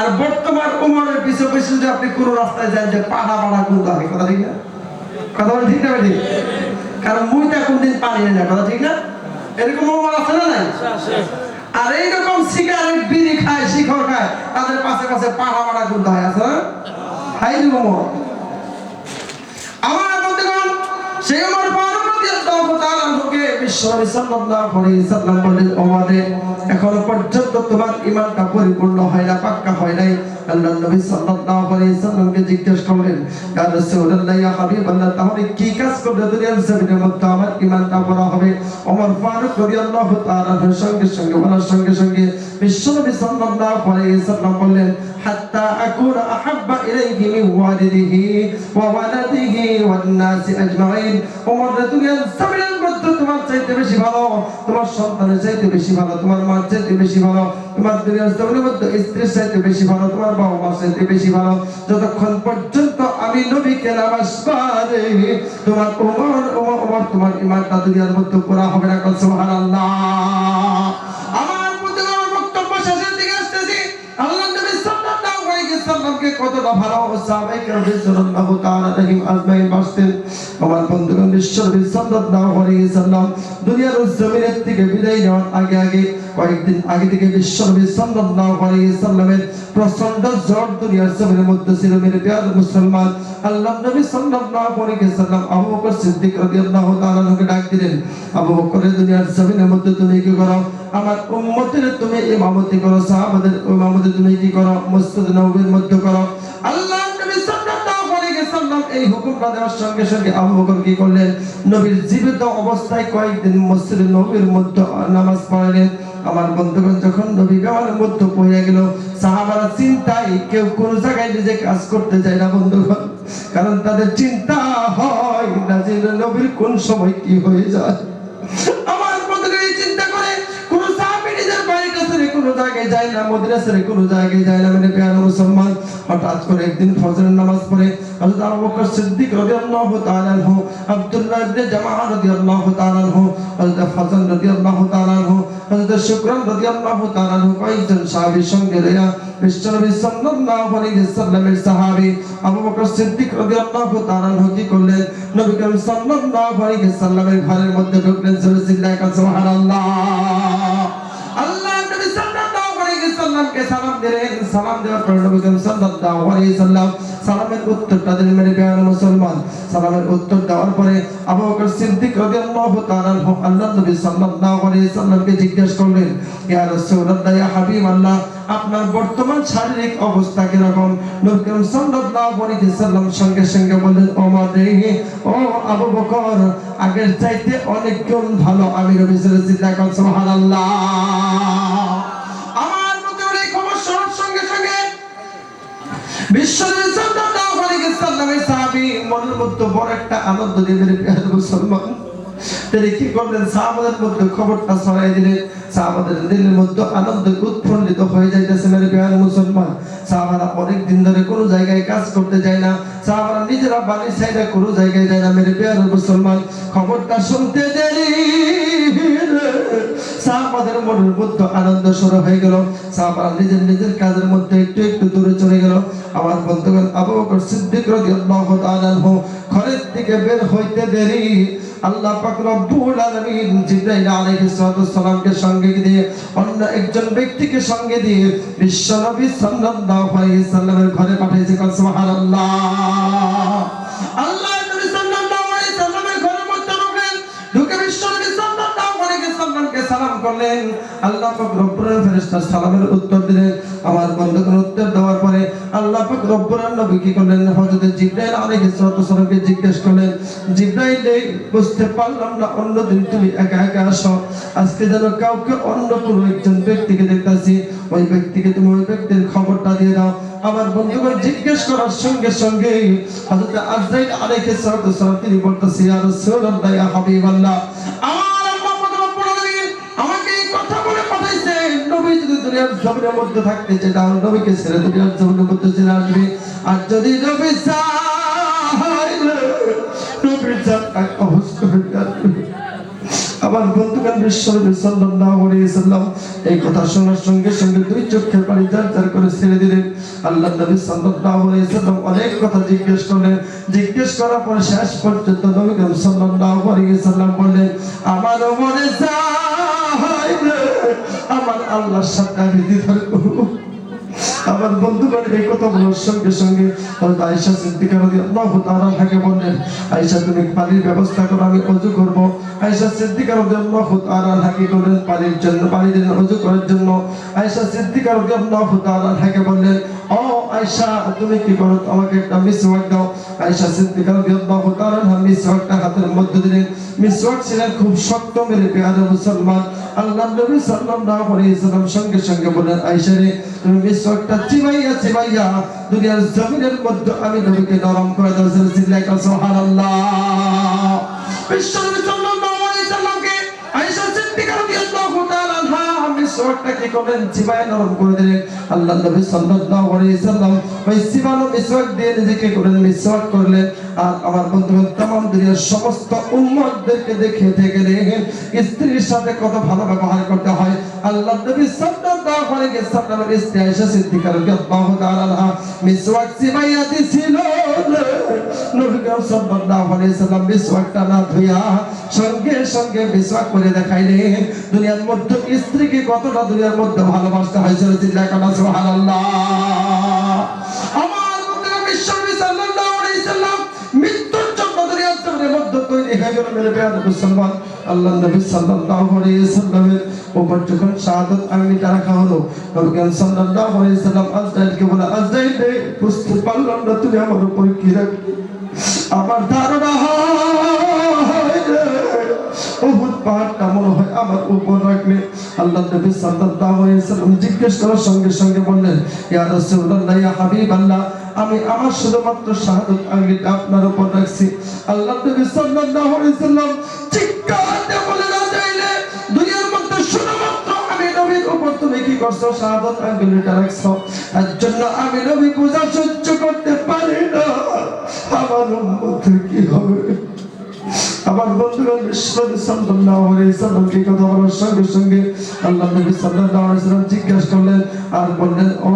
আর বর্তমান উমরের পিছু পিছু যদি আপনি কোন রাস্তায় যান যে পাড়া পাড়া গুনতে হবে, কথা ঠিক না? কথা বলে ঠিক না বেটি? কারণ মুইটা কোনদিন পানি নেই না, কথা ঠিক না? এরকম উমর আছে না নাই? আর এইরকম সিগারেট বিড়ি খায়, শিখর খায়, তাদের পাশে পাশে পাড়া পাড়া গুনতে হয়, আছে না? হাই উমর। আমার বন্ধুগণ, সেই উমর ফারুক রাদিয়াল্লাহু তাআলা আনহুকে বিশ্বনবী সাল্লাল্লাহু আলাইহি ওয়াসাল্লাম বলেন, ওমরে এখনো পর্যন্ত তোমার ঈমানটা পরিপূর্ণ হয় না, পাক্কা হয় নাই। আল্লাহর নবী সাল্লাল্লাহু আলাইহি ওয়াসাল্লামকে জিজ্ঞেস করলেন, ইয়া রাসূলুল্লাহ, ইয়া হাবিবাল্লাহ, তাহলে কি কাজ করলে দুনিয়ার জমিনের মধ্যে আমার ঈমানটা বড় হবে? ওমর ফারুক রাদিয়াল্লাহু তাআলা আনহুর সঙ্গে সঙ্গে বলার সঙ্গে সঙ্গে বিশ্বনবী সাল্লাল্লাহু আলাইহি ওয়াসাল্লাম বললেন, হাত্তা আকুনা আহাব্বা ইলাইহি মিন ওয়ালিদিহি ওয়া ওয়ালাদিহি ওয়ান নাসি আজমাইন। ওমর, দুনিয়ার জমিনের মধ্যে তোমার চাইতে বেশি ভালো, তোমার সন্তানের চাইতে বেশি ভালো, তোমার মার চাইতে বেশি ভালো, তোমার দুনিয়ার জমিনের মধ্যে স্ত্রীর চাইতে বেশি ভালো, তোমার বাবা মার চাইতে বেশি ভালো, যতক্ষণ পর্যন্ত আমি নবীকে নামাজ পড়ে তোমার ওমর তোমার ঈমানটা দুনিয়ার মধ্যে পুরা হবে না। সুবহানাল্লাহ। আমার প্রতিবার বক্তব্য শেষের দিকে আসতেছি। আল্লাহ নবী সাল্লাল্লাহু আলাইহি ওয়াসাল্লামকে কতটা ভালো সাহাবায়ে কেরাম রাদিয়াল্লাহু তাআলা আলাইহিম আজমাইন বাসতেন। আমার বন্ধুগণ, বিশ্বনবী সাল্লাল্লাহু আলাইহি ওয়াসাল্লাম দুনিয়ার জমিনের থেকে বিদায় নেওয়ার আগে কয়েকদিন আগে থেকে বিশ্বনবী সাল্লাল্লাহু আলাইহি ওয়াসাল্লামের প্রচন্ড জ্বর দুনিয়ার জমিনের মধ্যে ছিল। মেরে প্রিয় মুসলমান, আল্লাহ নবী সাল্লাল্লাহু আলাইহি ওয়াসাল্লাম আবু বকর সিদ্দিক রাদিয়াল্লাহু তাআলা আনহুকে ডাক দিলেন, আবু বকর, দুনিয়ার জমিনের মধ্যে তুমি কি করো? আমার উম্মতের তুমি ইমামতি করো, সাহাবাদের ইমামতি তুমি কি করো? মসজিদ নববীর মধ্যে করো। আল্লাহ নবী সাল্লাল্লাহু আলাইহি ওয়াসাল্লাম এই হুকুমটা দেওয়ার সঙ্গে সঙ্গে আবু বকর কি করলেন? নবীর জীবিত অবস্থায় কয়েকদিন মসজিদ নববীর মধ্যে নামাজ পড়ালেন। আমার বন্ধুগণ, যখন নবী বেওয়ালের মধ্যে পড়ে গেল, সাহাবারা চিন্তায় কেউ কোন জায়গায় নিজে কাজ করতে চায় না বন্ধুগণ, কারণ তাদের চিন্তা হয় না যে নবীর কোন সময় কি হয়ে যায়। আমার বন্ধুগণ, এই চিন্তা করে কোন সাহাবী নিজের বাড়িটা ছেড়ে কোন জায়গায় যায় না, মদিনা ছেড়ে কোন জায়গায় যায় না। মানে প্রিয় মুসলমান, হঠাৎ করে একদিন ফজরের নামাজ পড়ে হযরত আবু বকর সিদ্দিক রাদিয়াল্লাহু তাআলা আনহু, আব্দুল্লাহ ইবনে জামাআহ রাদিয়াল্লাহু তাআলা আনহু, হযরত ফাজাল রাদিয়াল্লাহু তাআলা আনহু, হযরত শুকরান রাদিয়াল্লাহু তাআলা আনহু কয়েকজন সাহাবীর সঙ্গে লইয়া বিশ্বনবী সাল্লাল্লাহু আলাইহি ওয়াসাল্লামের সাহাবী আবু বকর সিদ্দিক রাদিয়াল্লাহু তাআলা আনহু কি করলেন? নবী করিম সাল্লাল্লাহু আলাইহি ওয়াসাল্লামের ঘরের মধ্যে ঢুকলেন। সুবহানাল্লাহ। আল্লাহ নবী সাল্লাল্লাহু আলাইহি ওয়াসাল্লামকে সালাম দিলেন। সালাম দেওয়ার পর নবী করিম সাল্লাল্লাহু আলাইহি ওয়াসাল্লাম সালামের উত্তরটা দিলেন। মেরে প্রিয় মুসলমান, সালামের উত্তর দেওয়ার পরে আবু বকর সিদ্দিক রাদিয়াল্লাহু তাআলা আনহু আল্লাহ নবী সাল্লাল্লাহু আলাইহি ওয়াসাল্লামকে জিজ্ঞেস করলেন, ইয়া রাসূলুল্লাহ, ইয়া হাবিবাল্লাহ, আপনার বর্তমান শারীরিক অবস্থা কি রকম? নবী করিম সাল্লাল্লাহু আলাইহি ওয়াসাল্লাম সঙ্গে সঙ্গে বললেন, ওমর রে, ও আবু বকর, আগের চাইতে অনেক গুণ ভালো আমি নবী সাল্লাল্লাহু আলাইহি ওয়াসাল্লাম। সুবহানাল্লাহ। আমার মতে এই খবর শোনার সঙ্গে সঙ্গে বিশ্বনবী সাল্লাল্লাহু আলাইহি ওয়াসাল্লামের সাহাবী মনের মধ্যে বড় একটা আনন্দ দিয়ে মেরে প্রিয় মুসলমান, তিনি কি করলেন? সাহাবাদের মধ্যে খবরটা ছড়াই দিলেন। সাহাবাদের দিলের মধ্যে আনন্দ উৎফুল্লিত হয়ে যাইতেছে। মেরে প্রিয় মুসলমান, সাহাবারা অনেক দিন ধরে কোনো জায়গায় কাজ করতে যায় না, সাহাবারা নিজেরা বাড়ি ছাইড়া কোনো জায়গায় যায় না। মেরে প্রিয় মুসলমান, খবরটা শুনতে দেরি সাহাবাদের মনের মধ্যে আনন্দ শুরু হয়ে গেল। সাহাবারা নিজের কাজের মধ্যে একটু একটু দূরে চলে গেল। আমার বন্ধুগণ, আবু বকর সিদ্দিক রাদিয়াল্লাহু তাআলা আনহু ঘরের থেকে বের হইতে দেরি, আল্লাহ পাক রব্বুল আলামিন জিবরাইল আলাইহিস সালামকে সঙ্গে দিয়ে অন্য একজন ব্যক্তিকে সঙ্গে দিয়ে বিশ্বনবী সাল্লাল্লাহু আলাইহি ওয়াসাল্লামের ঘরে পাঠিয়েছে। সুবহানাল্লাহ। আল্লাহ নবী সাল্লাল্লাহু আলাইহি ওয়াসাল্লামের ঘরের মধ্যে ঢুকলেন। ঢুকে বিশ্বনবী সাল্লাল্লাহু আলাইহি ওয়াসাল্লামকে সালাম করলেন। আল্লাহ পাক রব্বুল ফেরেশতা সালামের উত্তর দিলেন। আমার বন্ধুগণ, উত্তর দেওয়ার পরে আল্লাহ পাক রব্বুল নবী কি করলেন? হযরত জিবরাইল আলাইহিস সালামকে জিজ্ঞেস করলেন, জিবরাইল, বুঝতে পারলাম না অন্যদিন তুমি একা একা আসো, আজকে যেন কাউকে অন্য কোনো একজন ব্যক্তিকে দেখতাছি, ওই ব্যক্তিকে তুমি ওই ব্যক্তির খবরটা দিয়ে দাও। আমার বন্ধুগণ, জিজ্ঞেস করার সঙ্গে সঙ্গে হযরত আজরাইল আলাইহিস সালাম তিনি বলতেছে, ইয়া রাসূলুল্লাহ, ইয়া হাবিবাল্লাহ, আমার আল্লাহ পাক রব্বুল আলামিন আমাকে এই কথা বলে পাঠাইছেন, নবী যদি দুনিয়ার জমিনের মধ্যে থাকতে চায় তাহলে নবীকে ছেড়ে দুনিয়ার জমিনের মধ্যে চলে আসবে, আর যদি নবী চায় নবীর জাতটা কবজ করে আসবে। আমার বন্ধুগণ, বিশ্বনবী সাল্লাল্লাহু আলাইহি সাল্লাম এই কথা শোনার সঙ্গে সঙ্গে দুই চোখের পানি ঝরঝর করে ছেড়ে দিলেন। আল্লাহর নবী সাল্লাল্লাহু আলাইহি সাল্লাম অনেক কথা জিজ্ঞেস করলেন। জিজ্ঞেস করার পর শেষ পর্যন্ত নবী সাল্লাল্লাহু আলাইহি সাল্লাম বললেন, আমার মনে চায় আমার আল্লাহর সাথে আমি দিদার করব। আমার বন্ধুগণ, এই কথা বলার সঙ্গে সঙ্গে হযরত আয়েশা সিদ্দিকা রাদিয়াল্লাহু তাআলা তাকে বললেন, আয়েশা তুমি পানির ব্যবস্থা করো, আমি ওযু করব। আয়েশা সিদ্দিকা রাদিয়াল্লাহু তাআলা তাকে বললেন পানির জন্য, পানি দিন ওযু করার জন্য। আয়েশা সিদ্দিকা রাদিয়াল্লাহু তাআলা তাকে বললেন, ও আয়েশা তুমি কি করো, আমাকে একটা মিসওয়াক দাও। আয়েশা সিদ্দিকা রাদিয়াল্লাহু তাআলা মিসওয়াকটা হাতের মধ্যে দিলেন। মিসওয়াক ছিলেন খুব শক্ত মেরে পেয়ারা মুসলমান। আল্লাহর নবী সাল্লাল্লাহু আলাইহি সাল্লাম সঙ্গে সঙ্গে বললেন, আয়েশা রে তুমি মিসওয়াকটা চিবাইয়া চিবাইয়া দুনিয়ার জমিনের মধ্যে আমি নবীকে নরম করে দাও। সুবহানাল্লাহ। বিশ্বনবী সাল্লাল্লাহু আলাইহি সাল্লামকে আয়েশা সিদ্দিকা রাদিয়াল্লাহু তাআলা আনহা মিসওয়াকটা কি করলেন, চিবাইয়া নরম করে দিলেন। আল্লাহর নবী সাল্লাল্লাহু আলাইহি সাল্লাম ওই চিবানো মিসওয়াক দিয়ে নিজেকে করেন মিসওয়াক করলেন। আর আমার বন্ধুগণ, तमाम দুনিয়ার সমস্ত উম্মতদেরকে দেখিয়ে গেলেন স্ত্রীর সাথে কত ভালো ব্যবহার করতে হয়। আল্লাহর নবী সাল্লাল্লাহু আলাইহি সাল্লামের স্ত্রী আয়েশা সিদ্দিকা রাদিয়াল্লাহু তাআলা আনহা মিসওয়াক চিবাইয়া দিছিল। নবী সাল্লাল্লাহু আলাইহি সাল্লাম মিসওয়াকটা না ধুইয়া সঙ্গে সঙ্গে মিসওয়াক করে দেখাইলেন। দুনিয়ার মধ্যে স্ত্রীকে কতটা দুনিয়ার মধ্যে ভালোবাসতে হয়েছিল, চিল্লায় কানা সুবহানাল্লাহ। আমার বন্ধুগণ, বিশ্বনবী সাল্লাল্লাহু আলাইহি সাল্লাম মৃত্যুর জন্য দুনিয়ার জমিনের মধ্যে তৈরি হয়ে গেল মেরে বেয়াদ মুসলমান। আল্লাহর নবী সাল্লাল্লাহু আলাইহি সাল্লামের উপর যখন শাহাদাত আঙ্গুলটা রাখা হলো, নবী সাল্লাল্লাহু আলাইহি সাল্লাম আজরাইলকে বলে, আজরাইল রে বুঝতে পারলাম না তুমি আমার উপর কি রাখবে। আমার ধারণা হয় উহুদ পাহাড়টা মনে হয় আমার উপর রাখলে। আল্লাহর নবী সাল্লাল্লাহু আলাইহি সাল্লাম জিজ্ঞেস করার সঙ্গে সঙ্গে বললেন, ইয়া রাসূলুল্লাহ, ইয়া হাবিবাল্লাহ, আমি আমার শুধুমাত্র শাহাদাত আঙ্গুলটা আপনার উপর রাখছি। আল্লাহর নবী সাল্লাল্লাহু আলাইহি সাল্লাম চিৎকার দিয়ে বলেন, আজরাইল দুনিয়ার মধ্যে শুধুমাত্র আমি নবীর উপর তুমি কি করছো, শাহাদাত আঙ্গুলটা রাখছো। এর জন্য আমি নবী পূজা সহ্য করতে পারি না, আমার উম্মতের কি হবে। আমার বন্ধুগণ, বিশ্বনবী সাল্লাল্লাহু আলাইহি সাল্লাম কি কথা বলার সঙ্গে সঙ্গে আল্লাহর নবী সাল্লাল্লাহু আলাইহি সাল্লাম জিজ্ঞাসা করলেন আর বললেন, ও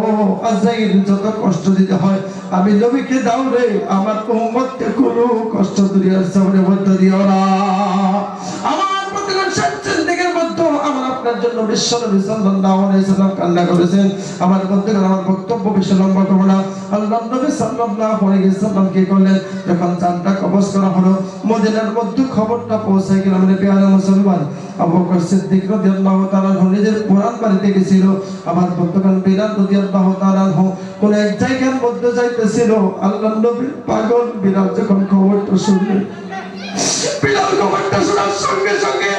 আজরাইল, যত কষ্ট দিতে হয় আমি নবীকে দাও রে, আমার উম্মতকে কোনো কষ্ট দুনিয়ার জমিনের মধ্যে দিও না। আমার বন্ধুগণ, দিকের মধ্যে আমার আপনার জন্য বিশ্বনবী সাল্লাল্লাহু আলাইহি সাল্লাম কান্না করেছেন। আমার বন্ধুগণ, আমার বক্তব্য বেশি লম্বা করব না। আল্লাহর নবী সাল্লাল্লাহু আলাইহি সাল্লাম কি করলেন, যখন চাঁদটা কবজ করা হলো, মদিনার মধ্যে খবরটা পৌঁছে গেল আমাদের প্রিয় মুসলমান। আবু বকর সিদ্দিক রাদিয়াল্লাহু তাআলা নিজের পুরান বাড়িতে গেছিল। আমার বন্ধুগণ, বিলাল রাদিয়াল্লাহু তাআলা কোন এক জায়গার মধ্যে যাইতেছিল। আল্লাহর নবী পাগল বিলাল যখন খবরটা শুনলেন, বিলাল খবরটা শোনার সঙ্গে সঙ্গে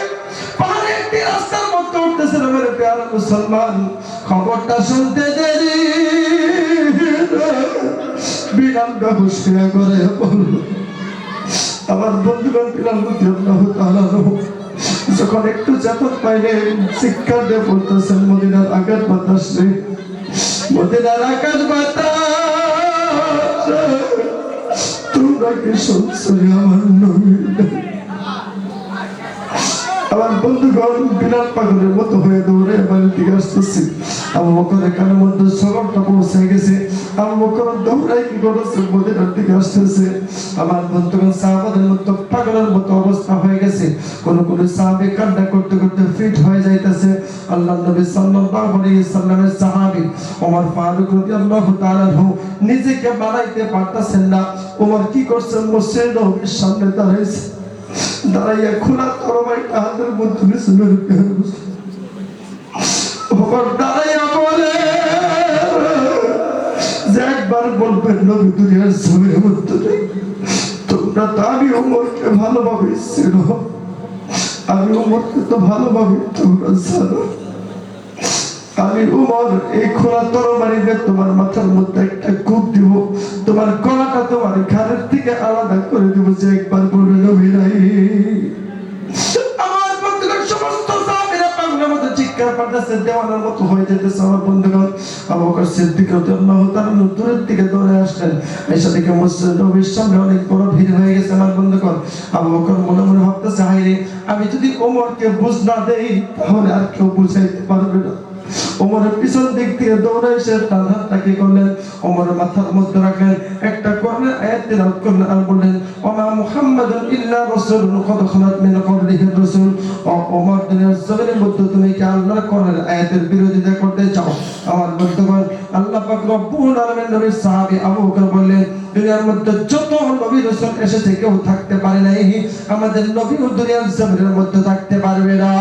পাহাড়ে একটি রাস্তার মধ্যে উঠতেছিল। মেরে প্রিয় মুসলমান, খবরটা শুনতে দেরি বিলাল বেহুশ হয়ে করে বলল। আমার বন্ধুগণ, বিলাল রাদিয়াল্লাহু তাআলা যখন একটু চেতন পাইলেন, শিক্ষা দিয়ে বলতেছেন, মদিনার আকাশ বাতাস রে, মদিনার আকাশ বাতাস, তোমরা কি শুনছো আমার নবী। আমার বন্ধুগণ, বিলাল পাগলের মতো হয়ে দৌড়ে বাড়ির দিকে আসতেছে। আবু বকরের কানের মধ্যে খবরটা পৌঁছে গেছে। আবু বকর দৌড়াই কি করেছে, মদিনার দিকে আসতেছে। আমার বন্ধুগণ, সাহাবাদের মতো পাগলের মতো অবস্থা হয়ে গেছে। কোন কোন সাহাবী কান্না করতে করতে ফিট হয়ে যাইতেছে। আল্লাহর নবী সাল্লাল্লাহু আলাইহি সাল্লামের সাহাবী ওমর ফারুক রাদিয়াল্লাহু তাআলা নিজেকে বানাইতে পারতেছেন না। ওমর কি করছেন, মসজিদের নবীর সামনে দাঁড়াইছে। দাঁড়াইয়া খোলা তরবারিটা হাতের মধ্যে নিয়েছে। ওমর দাঁড়াইয়া বলে যে, একবার বলবেন নবী দুনিয়ার জমিনের মধ্যে তোমরা তো, আমি ওমরকে ভালোভাবে ছিল, আমি ওমরকে তো ভালোভাবে তোমরা জানো। আমি ওমর এই খোলা তরবারি দিয়ে তোমার মাথার মধ্যে একটা কূপ দিব, তোমার গলাটা তোমার ঘাড়ের থেকে আলাদা করে দিব, যে একবার বলবে নবী নাই। আমার বন্ধুগণ, সমস্ত সাহাবীরা পাগলের মতো চিৎকার পাঠাচ্ছে দেওয়ানোর মতো হয়ে যেতেছে আমার বন্ধুগণ। আবু বকর সিদ্দিক রাদিয়াল্লাহু তাআলা দূরের দিকে দৌড়ে আসলেন, এসে দেখে মসজিদ নববীর সামনে অনেক বড় ভিড় হয়ে গেছে আমার বন্ধুগণ। আবু বকর মনে মনে ভাবতেছে, হায় রে, আমি যদি ওমরকে বুঝ না দেই তাহলে আর কেউ বুঝাইতে পারবে না। ওমরের পিছন দিক থেকে দৌড়ে এসে তার হাতটা কি করলেন, ওমরের মাথার মধ্যে রাখলেন, একটা কোরআনের আয়াত তেলাওয়াত করলেন আর বললেন, ওমা মুহাম্মাদুন ইল্লা রাসূলুন কদ খালাত মিন ক্বাবলিহি রাসূল। ওমর, দুনিয়ার জমিনের মধ্যে তুমি কি আল্লাহর কোরআনের আয়াতের বিরোধিতা করতে চাও? আমার বন্ধুগণ, আল্লাহ পাক রব্বুল আলামিন নবীর সাহাবী আবু বকর বললেন, দুনিয়ার মধ্যে যত নবী রাসূল এসেছে কেউ থাকতে পারে নাই, আমাদের নবী ও দুনিয়ার জমিনের মধ্যে থাকতে পারবে না।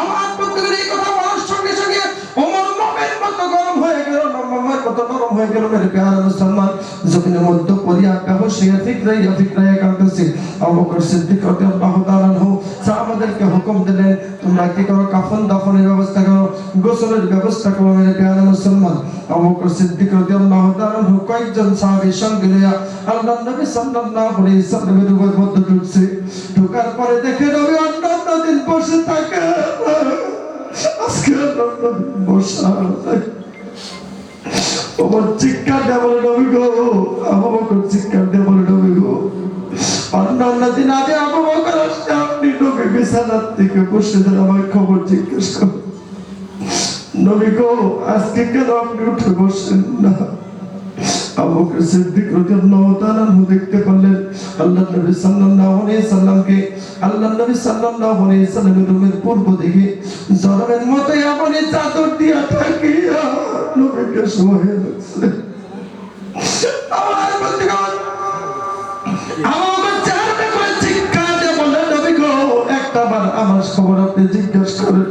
আমার বন্ধুগণ, এই কথা বলার সঙ্গে সঙ্গে ওমর মোমের মতো গরম হয়ে গেল, মোমের মতো নরম হয়ে গেল। মেরে প্যারা মুসলমান, জমিনের মধ্যে পড়িয়া বেহুশিয়া ফিকরাইয়া কাঁদতেছে। আবু বকর সিদ্দিক রাদিয়াল্লাহু তাআলা আনহু সাহাবাদেরকে হুকুম দিলেন, তোমরা কি করো, কাফন দাফনের ব্যবস্থা করো, গোসলের ব্যবস্থা করো। মেরে প্যারা মুসলমান, আবু বকর সিদ্দিক রাদিয়াল্লাহু তাআলা আনহু কয়েকজন সাহাবীর সঙ্গে নিয়ে আল্লাহর নবী সাল্লাল্লাহু আলাইহি সাল্লামের মধ্যে ঢুকছে। ঢোকার পরে দেখে নবী অন্যান্য দিন বসে থাকে, আজকে বসা ওমর চিৎকার দিয়ে বলে, নবী গো। আবু বকর চিৎকার দিয়ে বলে, নবী গো, অন্যান্য দিন আগে আবু বকর আসলে আপনি নবী বিছানার থেকে বসে দেন, আমার খবর জিজ্ঞেস করেন। নবী গো, আজকে কেন আপনি উঠে বসেন না? আবু বকর সিদ্দিক রাদিয়াল্লাহু তাআলা দেখতে পারলেন আল্লাহর নবী সাল্লাল্লাহু আলাইহি সাল্লামকে, আল্লাহর নবী সাল্লাল্লাহু আলাইহি সাল্লামের রুমের পূর্ব দিকে জনমের মতো এমন চাদর দিয়া থাকিয়া নবীকে শুয়ে রাখছিলেন। আমার বন্ধুগণ, আবু বকর চারটা করে চিৎকার দিয়ে বললেন, নবী গো, একটা বার আমার খবর আপনি জিজ্ঞেস করেন।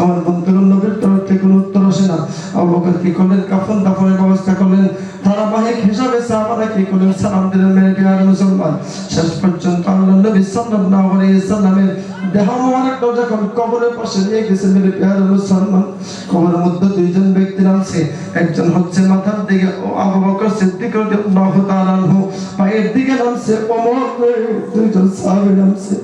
আমার বন্ধুগণ, নবীর তরফ থেকে কোনো উত্তর আসে না। আবু বকর কি করলেন, কাফন দাফনের ব্যবস্থা করলেন। ধারাবাহিক হিসাবে সাহাবারা কি করলেন, সালাম দিলেন। মেরে প্রিয় মুসলমান, শেষ পর্যন্ত আল্লাহর নবী সাল্লাল্লাহু আলাইহি সাল্লামের দেহ মোবারকটা যখন কবরের পাশে নিয়ে গেছে, মেরে প্রিয় মুসলমান, কবরের মধ্যে দুইজন ব্যক্তি নামছে। একজন হচ্ছে মাথার দিকে আবু বকর সিদ্দিক রাদিয়াল্লাহু তাআলা আনহু, পায়ের দিকে নামছে ওমর। দুইজন সাহাবী নামছে।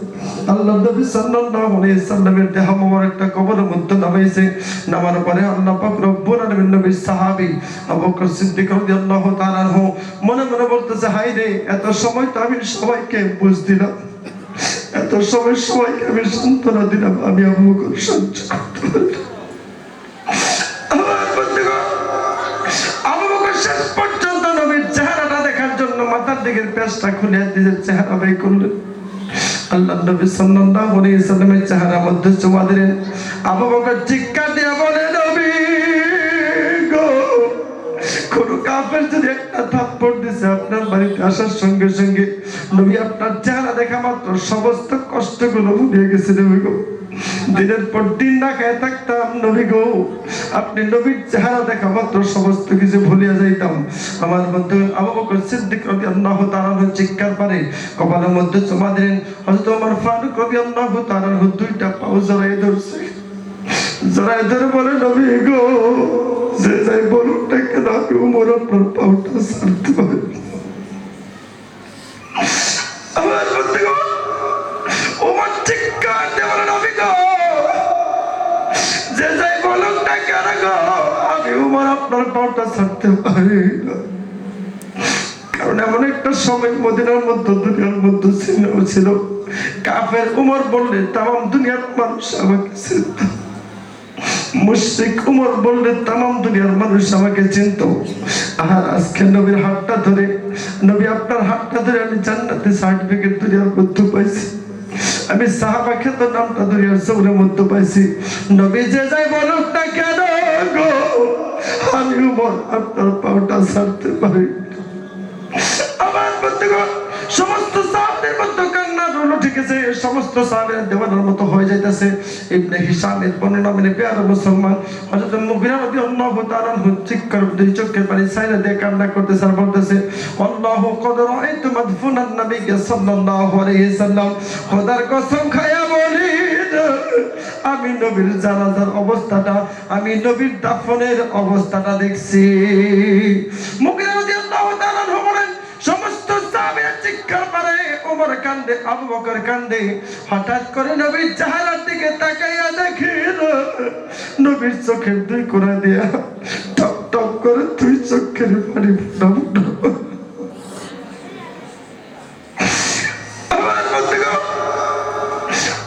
আল্লাহর নবী সাল্লাল্লাহু আলাইহি সাল্লামের দেহ মোবারকটা কবরের মধ্যে নামাইছে। নামার পরে আল্লাহ পাক রব্বুল আলামিন নবীর সাহাবী আবু বকর সিদ্দিক রাদিয়াল্লাহু তাআলা আনহু মনে মনে বলতেছে, হায় রে, এত সময় তো আমি সবাইকে বুঝ দিলাম, এত সময় সবাইকে আমি সান্ত্বনা দিলাম, আমি আবু বকর সহ্য করতে পারি। আমার বন্ধুগণ, আবু বকর শেষ পর্যন্ত নবীর চেহারাটা দেখার জন্য মাথার দিকের পেশটা খুলে নিজের চেহারা বের করলেন। আল্লাহ নবী সাল্লাল্লাহু আলাইহি সাল্লামের চেহারার মধ্যে চুমা দিলেন। আবু বকর চিৎকার দিয়ে বলে, নবী গো, কোন কাফের যদি একটা থাপ্পড় দিছে আপনার বাড়িতে আসার সঙ্গে সঙ্গে নবী আপনার চেহারা দেখা মাত্র সমস্ত কষ্টগুলো ভুলে গেছে। নবী গো, দিনের পর দিন না খেয়ে থাকতাম, নবী গো, আপনি নবীর চেহারা দেখা মাত্র সমস্ত কিছু ভুলিয়া যাইতাম। আমার বন্ধু আবু বকর সিদ্দিক রাদিয়াল্লাহু তাআলা চিৎকার পারে কপালের মধ্যে চুমা দিলেন। হযরত ওমর ফারুক রাদিয়াল্লাহু তাআলা দুইটা পাও জড়াই ধরছে, জড়াই ধরে বলে, নবী গো, যে যাই বলুন না কেন আমি ওমর আপনার পাওটা ছাড়তে পারি। আমার বন্ধুগণ, ওমর চিৎকার দিয়ে বলে, নবী গো, যে যাই বলুন না কেন গো, আমি ওমর আপনার পাওটা ছাড়তে পারি না। কারণ এমন একটা সময় মদিনার মধ্যে, দুনিয়ার মধ্যে ছিল, কাফের ওমর বললে তাম দুনিয়ার মানুষ আমাকে চিনত, মুশরিক ওমর বললে তাম দুনিয়ার মানুষ আমাকে চিনত। আর আজকে নবীর হাতটা ধরে, নবী আপনার হাতটা ধরে আমি জান্নাতে সার্টিফিকেট দুনিয়ার মধ্যে পাইছি, আমি সাহাবা খ্যাত নামটা দুনিয়ার সবরের মধ্যে পাইছি। নবী যে যাই বলুক না কেন গো, আমি ওমর আপনার পাওটা ছাড়তে পারি। আমার বন্ধুগণ, সমস্ত সাহাবাদের মধ্যে কান্না রোল ঠিকেছে, সমস্ত সাহাবারা দেওয়ানোর মতো হয়ে যাইতেছে। ইবনে হিশামের বর্ণনা মেনে প্রিয় মুসলমান, হযরত মুগিরা রাদিয়াল্লাহু তাআলা চিৎকার দুই চোখের পানি ছাইরা দিয়ে কান্না করতেছে আর বলতেছে, আল্লাহু কদ রাআইতু মাদফুনান নবী সাল্লাল্লাহু আলাইহি সাল্লাম, খোদার কসম খায়া বলি, আমি নবীর জানাজার অবস্থাটা, আমি নবীর দাফনের অবস্থাটা দেখছি। মুগিরা রাদিয়াল্লাহু তাআলা বলেন, সমস্ত সাহাবীরা চিৎকার করে, ওমর কান্দে, আবু বকর কান্দে। হঠাৎ করে নবীর চেহারার দিকে তাকাইয়া দেখে নবীর চোখের দুই কোণা দিয়া টপ টপ করে দুই চোখের পানি ফুটা ফুটা। আমার বন্ধুগণ,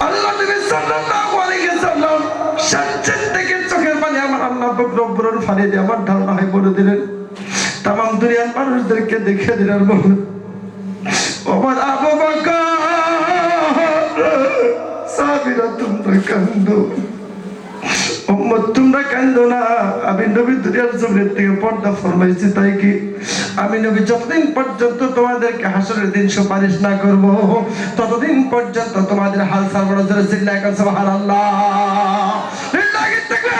আল্লাহ নবী সাল্লাল্লাহু আলাইহি ওয়াসাল্লাম সাজ্জাদ থেকে চোখের পানি আমার আল্লাহ পাক রব্বুল ফানি দিয়ে আমার ধারণা হয় বলে দিলেন, তামাম দুনিয়ার মানুষদেরকে দেখে দিলেন, বললেন ওমর আবু বকর সাবিরা তোমরা কান্দো, উম্মত তোমরা কান্দো না, আমি নবী দুনিয়ার জমিনের থেকে পর্দা ফরমাইছি, তাই কি আমি নবী যতদিন পর্যন্ত তোমাদেরকে হাসরের দিন সুপারিশ না করব ততদিন পর্যন্ত তোমাদের হাল ছাড়বো না। জোরে চিল্লায় বলেন সুবহানাল্লাহ। লিল্লাহি তাকবীর।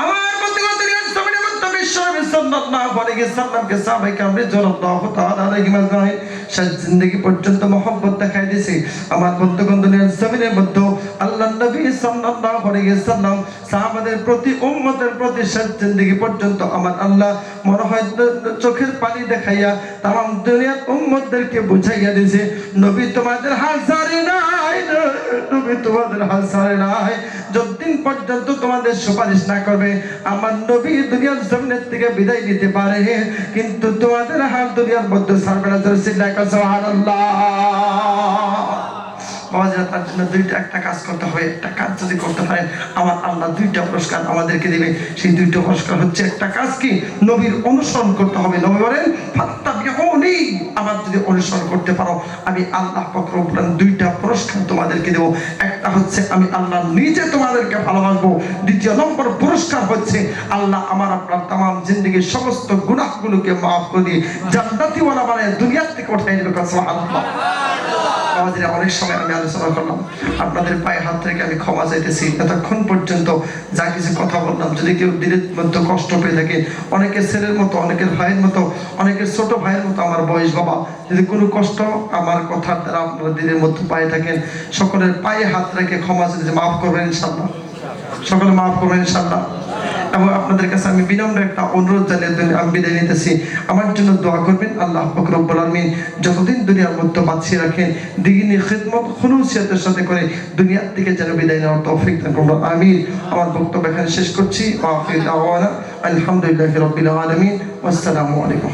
আমার বন্ধুগণ, দুনিয়ার জমিনের মধ্যে বিশ্বনবী সাল্লাল্লাহু আলাইহি ওয়াসাল্লামকে সাহাবায়ে কেরাম রাদিয়াল্লাহু তাআলা আলাইহিম আজমাইন শেষ জিন্দেগি পর্যন্ত মহব্বত দেখাই দিয়েছে। আমার বন্ধুগণ, দুনিয়ার জমিনের মধ্যে আল্লাহর নবী সাল্লাল্লাহু আলাইহি ওয়াসাল্লাম সাহাবাদের প্রতি, উম্মতের প্রতি শেষ জিন্দেগি পর্যন্ত আমার আল্লাহ মনে হয় চোখের পানি দেখাইয়া তাম দুনিয়ার উম্মতদেরকে বুঝাইয়া দিয়েছে, নবী তোমাদের হাল ছাড়ে নাই, নবী তোমাদের হাল ছাড়ে নাই, যতদিন পর্যন্ত তোমাদের সুপারিশ না করবে আমার নবী দুনিয়ার জমিনের থেকে বিদায় নিতে পারে, কিন্তু তোমাদের হাল দুনিয়ার মধ্যে ছাড়বে না। সুবহানাল্লাহ। তার জন্য একটা কাজ করতে হবে, একটা কাজ যদি করতে পারেন আমার আল্লাহ দুইটা পুরস্কার আমাদেরকে দিবে। সেই দুইটা পুরস্কার হচ্ছে, একটা কাজ কি, নবীর অনুসরণ করতে হবে। নবী বলেন ফাত্তাবিউনি, আমার যদি অনুসরণ করতে পারো আমি আল্লাহ পাক রব্বুল আলামিন দুইটা পুরস্কার তোমাদেরকে দেব। একটা হচ্ছে আমি আল্লাহ নিজে তোমাদেরকে ভালোবাসবো, দ্বিতীয় নম্বর পুরস্কার হচ্ছে আল্লাহ আমার আপনার তামাম জিন্দেগির সমস্ত গুনাহগুলোকে মাফ করে দিয়ে জান্নাতি ওয়ালা বানায় দুনিয়া থেকে উঠাই দেবে। সুবহানাল্লাহ। অনেক সময় আমি আলোচনা করলাম, আপনাদের পায়ে হাত রেখে আমি ক্ষমা চাইতেছি। এতক্ষণ পর্যন্ত যা কিছু কথা বললাম, যদি কেউ দিলের মধ্যে কষ্ট পেয়ে থাকে, অনেকের ছেলের মতো, অনেকের ভাইয়ের মতো, অনেকের ছোট ভাইয়ের মতো আমার বয়স বাবা, যদি কোনো কষ্ট আমার কথার দ্বারা আপনারা দিলের মধ্যে পায়ে থাকেন, সকলের পায়ে হাত রেখে ক্ষমা চাইতে মাফ করবেন ইনশাআল্লাহ, সকলে মাফ করবেন ইনশাআল্লাহ। এবং আপনাদের কাছে আমি বিনম্র একটা অনুরোধ জানিয়ে আমি বিদায় নিতেছি, আমার জন্য দোয়া করবেন। আল্লাহ পাক রব্বুল আলামিন যতদিন দুনিয়ার মধ্যে বাঁচিয়ে রাখেন, দ্বিগুণী খিদমত খুলুসিয়াতের সাথে করে দুনিয়ার থেকে যেন বিদায় নেওয়ার তৌফিক দান করুন, আমিন। আমার বক্তব্য এখানে শেষ করছি। ওয়া আখিরু দাওয়ানা আলহামদুলিল্লাহি রাব্বিল আলামিন। আসসালামু আলাইকুম।